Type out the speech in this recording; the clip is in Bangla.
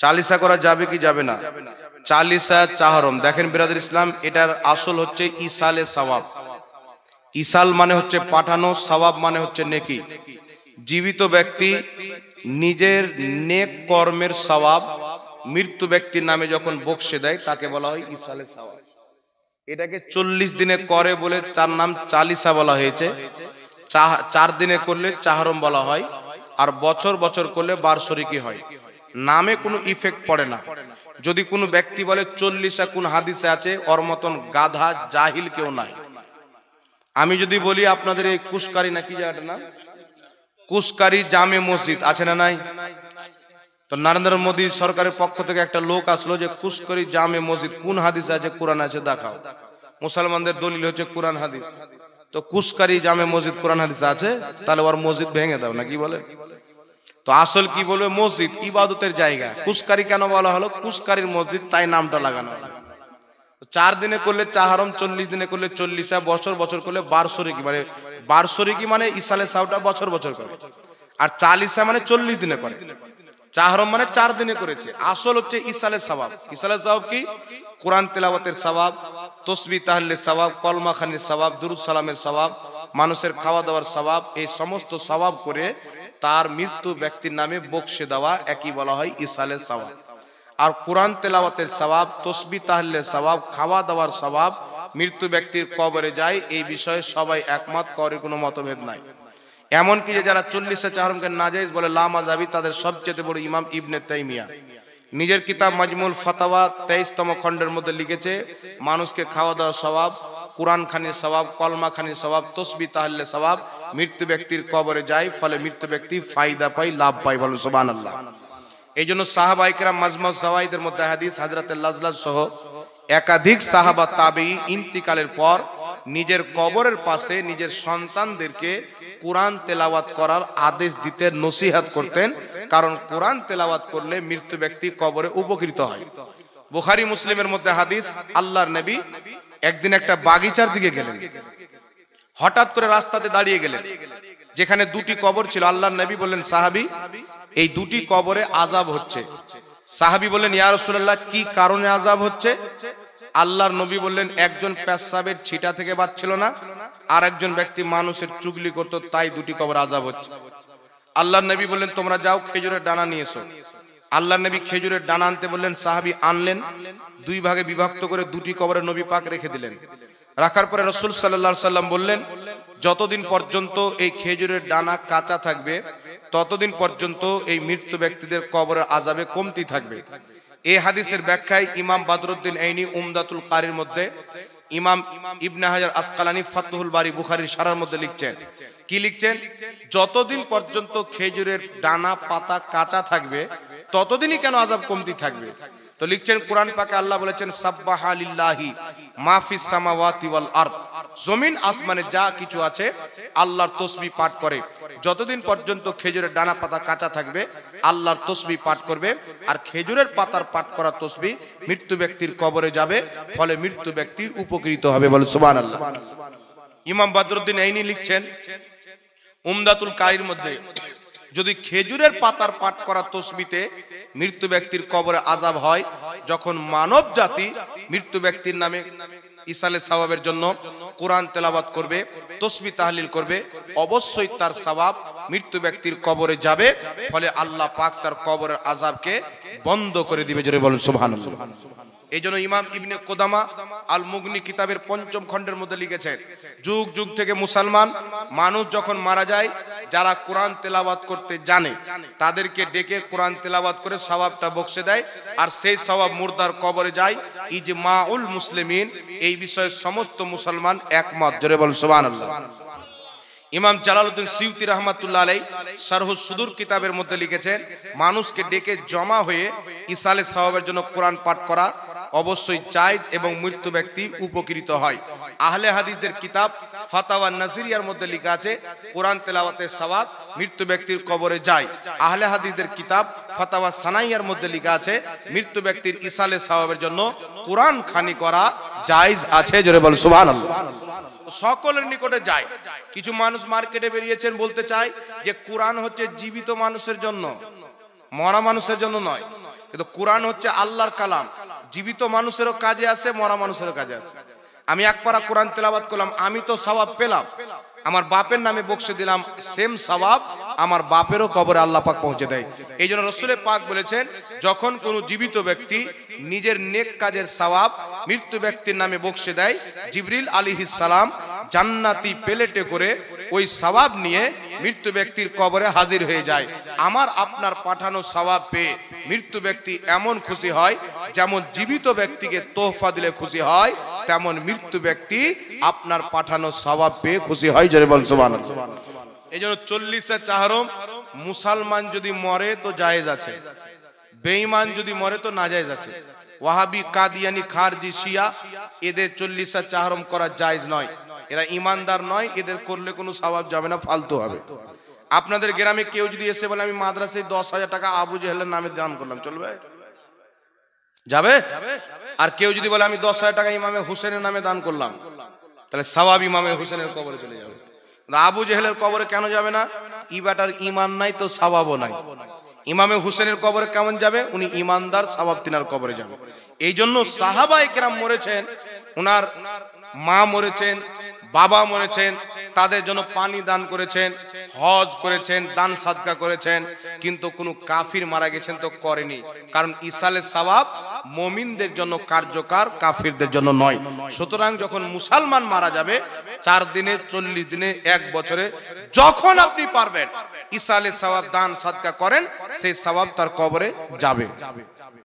চালিসা করা যাবে কি যাবে না? চালিসা চাহরম, দেখেন বিরাদর ইসলাম, এটার আসল হচ্ছে ইসালে সওয়াব। ইসাল মানে হচ্ছে পাঠানো, সওয়াব মানে হচ্ছে নেকি। জীবিত ব্যক্তি নিজের নেক কর্মের সওয়াব মৃত্যু ব্যক্তির নামে যখন বকশে দেয় তাকে বলা হয় ইসালে সওয়াব। এটাকে 40 দিনে করে বলে তার নাম চালিসা বলা হয়েছে। 4 দিনে করলে চাহরম বলা হয়, আর বছর বছর করলে বার্ষরিকী হয়। নামে কোনো ইফেক্ট পড়ে না। যদি কোনো ব্যক্তি বলে 40 কোন হাদিসে আছে, ওর মতন গাধা জাহিল কেউ নাই। আমি যদি বলি আপনাদের এই কুশকারি নাকি জায়গাটা না, কুশকারি জামে মসজিদ আছে না নাই? তো নরেন্দ্র মোদী সরকারের পক্ষ থেকে একটা লোক আসলো যে কুশকারি জামে মসজিদ কোন হাদিসে আছে, কোরআন আছে দেখাও। মুসলমানদের দলিল হচ্ছে কোরআন হাদিস। তো কুশকারি জামে মসজিদ কোরআন হাদিস আছে, তাহলে ওর মসজিদ ভেঙে দাও না, কি বলে? তো আসল কি বলবে, মসজিদ ইবাদতের জায়গা। কুশকারি কেন বলা হলো? কুশকারির মসজিদ, তাই নামটা লাগানো হলো। 4 দিনে করলে চাহরম, 40 দিনে করলে 40, বছর বছর করলে বার্ষরিকী। মানে বার্ষরিকী মানে ইসালে সাউটা বছর বছর করে, আর চালিসা মানে 40 দিনে করে। চাহরম মানে 4 দিনে করেছে। আসল হচ্ছে ইসালে সওয়াব। ইসালে সওয়াব কি? কোরআন তেলাওয়াতের সওয়াব, তসবিহ তাহলিলের সওয়াব, কলমা খানির সওয়াব, দুরূদ সালামের সওয়াব, মানুষের খাওয়া দাওয়ার সওয়াব। এই সমস্ত সওয়াব করে তার মৃত্যু ব্যক্তির নামে বকশে দেওয়া, একই বলা হয় ইসালে সওয়াব। আর কোরআন তেলাওয়াতের সওয়াব, তসবিহ তাহলিলের সওয়াব, খাওয়া দাওয়ার সওয়াব মৃত্যু ব্যক্তির কবরে যায়, এই বিষয়ে সবাই একমত, করে কোনো মতভেদ নাই। এমনকি যে যারা 40 চাহরমকে নাজায়েজ বলে লামাযাবি, তাদের সবচেয়ে বড় ইমাম ইবনে তাইমিয়া নিজের কিতাব মাজমুল ফাতাওয়া 23তম খণ্ডের মধ্যে লিখেছে, মানুষকে খাওয়া দাওয়ার সওয়াব, কোরআন খানির সওয়াব, কলমা খানির সওয়াব, তসবিহ তাহলিলের সওয়াব মৃত্যু ব্যক্তির কবরে যায়, ফলে মৃত্যু ব্যক্তি ফায়দা পায়, লাভ পায়। বলেন সুবহানাল্লাহ। এই জন্য সাহাবায়ে কেরাম মাজমুজ যাওয়াইদের মধ্যে হাদিস, হযরতে লাজলাজ সহ একাধিক সাহাবা তাবেঈ ইন্তিকালের পর নিজের কবরের পাশে নিজের সন্তানদেরকে কোরআন তেলাওয়াত করার আদেশ দিতেন, নসিহত করতেন। কারণ কোরআন তেলাওয়াত করলে মৃত্যু ব্যক্তি কবরে উপকৃত হয়। বুখারী মুসলিমের মধ্যে হাদিস, আল্লাহর নবী একদিন একটা বাগিচার দিকে গেলেন। হঠাৎ করে রাস্তাতে দাঁড়িয়ে গেলেন, যেখানে 2টি কবর ছিল। আল্লাহর নবী বললেন, সাহাবী, এই 2টি কবরে আযাব হচ্ছে। সাহাবী বললেন, ইয়া রাসূলুল্লাহ, কি কারণে আযাব হচ্ছে? আল্লাহর নবী বললেন, একজন পেশাবের ছিটা থেকে বাঁচছিল না, আর একজন ব্যক্তি মানুষের চুগলি করত, তাই 2টি কবর আযাব হচ্ছে। আল্লাহর নবী বললেন, তোমরা যাও খেজুরের ডানা নিয়ে এসো। আল্লাহর নবী খেজুরের ডানা আনতে বললেন, সাহাবী আনলেন। 2 ভাগে বিভক্ত করে 2টি কবরে নবী পাক রেখে দিলেন। রাখার পরে রাসূল সাল্লাল্লাহু আলাইহি সাল্লাম বললেন, যতদিন পর্যন্ত এই খেজুরের ডানা কাঁচা থাকবে, ততদিন পর্যন্ত এই মৃত্যু ব্যক্তিদের কবরের আযাবে কমতি থাকবে। এই হাদিসের ব্যাখ্যায় ইমাম বদরুদ্দিন আইনি উমদাতুল কারির মধ্যে, ইমাম ইবনে হাজার আসকালানি ফাতহুল বারি বুখারীর শারহের মধ্যে লিখছেন, কি লিখছেন? যতদিন পর্যন্ত খেজুরের ডানা পাতা কাঁচা থাকবে, ততদিনই কেন আযাব কমতি থাকবে? তো লিখছেন, কোরআন পাকে আল্লাহ বলেছেন, সাব্বাহা লিল্লাহি মা ফিস সামাওয়াতি ওয়াল আরদ, জমিন আসমানে যা কিছু আছে আল্লাহর তাসবিহ পাঠ করে। যতদিন পর্যন্ত খেজুরের ডানা পাতা কাঁচা থাকবে, আল্লাহর তাসবিহ পাঠ করবে। আর খেজুরের পাতার পাঠ করা তাসবিহ মৃত্যু ব্যক্তির কবরে যাবে, ফলে মৃত্যু ব্যক্তি উপকৃত হবে। বলে সুবহানাল্লাহ। ইমাম বদরুদ্দিন আইনি লিখছেন উমদাতুল কারির মধ্যে, যদি খেজুরের পাতার পাঠ করা তাসবিহতে মৃত্যু ব্যক্তির কবরে আযাব হয়, যখন মানব জাতি মৃত্যু ব্যক্তির নামে ইসালে সওয়াবের জন্য কোরআন তেলাওয়াত করবে, তাসবিহ তাহলিল করবে, অবশ্যই তার সওয়াব মৃত্যু ব্যক্তির কবরে যাবে, ফলে আল্লাহ পাক তার কবরের আযাবকে বন্ধ করে দিবে। জোরে বলুন সুবহানাল্লাহ। এই জন্য ইমাম ইবনে কুদামা আল মুগনি কিতাবের 5ম খণ্ডের মধ্যে লিখেছেন, যুগ যুগ থেকে মুসলমান মানুষ যখন মারা যায়, যারা কোরআন তেলাওয়াত করতে জানে তাদেরকে ডেকে কোরআন তেলাওয়াত করে সওয়াবটা বকশে দেয়, আর সেই সওয়াব মুর্দার কবরে যায়। ইজমাউল মুসলিমিন, এই বিষয়ে সমস্ত মুসলমান একমত। জোরে বলুন সুবহানাল্লাহ। ইমাম জালালউদ্দিন সিউতি রাহমাতুল্লাহ আলাইহি শারহুস সুদূর কিতাবের মধ্যে লিখেছেন, মানুষকে ডেকে জমা হয়ে ইসালে সওয়াবের জন্য কোরআন পাঠ করা অবশ্যই জায়েজ এবং মৃত্যু ব্যক্তি উপকৃত হয়। আহলে হাদিসদের কিতাব ফাতাওয়া নাজিরিয়ার মধ্যে লেখা আছে, কোরআন তেলাওয়াতের সওয়াব মৃত্যু ব্যক্তির কবরে যায়। আহলে হাদিসদের কিতাব ফাতাওয়া সানাইয়ার মধ্যে লেখা আছে, মৃত্যু ব্যক্তির ইসালে সওয়াবের জন্য কোরআন খানি করা জায়েজ আছে। জোরে বল সুবহানাল্লাহ। সকলের নিকটে যায়। কিছু মানুষ মার্কেটে বেরিয়েছেন, বলতে চায় যে কোরআন হচ্ছে জীবিত মানুষের জন্য, মরা মানুষের জন্য নয়। কিন্তু কোরআন হচ্ছে আল্লাহর কালাম, জীবিত মানুষেরও কাজে আসে, মরা মানুষেরও কাজে আসে। আমি এক পারা কোরআন তেলাওয়াত করলাম, আমি তো সওয়াব পেলাম, আমার বাপের নামে বকশে দিলাম, সেম সওয়াব আমার বাপেরও কবরে আল্লাহ পাক পৌঁছে দেয়। এই জন্য রাসূল পাক বলেছেন, যখন কোনো জীবিত ব্যক্তি নিজের নেক কাজের সওয়াব মৃত্যু ব্যক্তির নামে বকশে দেয়, জিবরিল আলাইহিস সালাম জান্নাতি প্লেটে করে ওই সওয়াব নিয়ে মৃত্যু ব্যক্তির কবরে হাজির হয়ে যায়। আমার আপনার পাঠানো সওয়াব পেয়ে মৃত্যু ব্যক্তি এমন খুশি হয়, যেমন জীবিত ব্যক্তিকে তোহফা দিলে খুশি হয়, তেমন মৃত্যু ব্যক্তি আপনার পাঠানো সওয়াব পেয়ে খুশি হয়। জোরে বল সুবহানাল্লাহ। এই জন্য 40 চাহরম মুসলমান যদি মরে তো জায়েজ আছে, বেঈমান যদি মরে তো নাজায়েজ আছে। ওয়াহাবি, কাদিয়ানি, খারজি, শিয়া এদের 40 চাহরম করা জায়েজ নয়, এরা ইমানদার নয়, এদের করলে কোনো সওয়াব যাবে না, ফালতু হবে। আপনাদের গ্রামে কেউ যদি এসে বলে আমি মাদ্রাসায় 10,000 টাকা আবু জেহেলের নামে দান করলাম, চলবে? যাবে? আর কেউ যদি বলে আমি 10,000 টাকা ইমামে হুসেনের নামে দান করলাম, তাহলে সওয়াব ইমামে হুসেনের কবরে চলে যাবে। আবু জেহেলের কবরে কেন যাবে না? ই বেটার ঈমান নাই তো সওয়াবও নাই। ইমামে হুসেনের কবরে কেমন যাবে? উনি ঈমানদার, সওয়াব তিনার কবরে যাবে। এই জন্য সাহাবায়ে কেরাম মরেছেন, উনার মা মরেছেন, বাবা মরেছেন, তাদের জন্য পানি দান করেছেন, হজ করেছেন, দান সাদকা করেছেন, কিন্তু কোনো কাফির মারা গেছেন তো করেনি। কারণ ইসালের সওয়াব মুমিনদের জন্য কার্যকর, কাফিরদের জন্য নয়। সুতরাং যখন মুসলমান মারা যাবে 4 দিনে, 40 দিনে, 1 বছরে, যখন আপনি পারবেন ইসালের সওয়াব দান সাদকা করেন, সেই সওয়াব তার কবরে যাবে।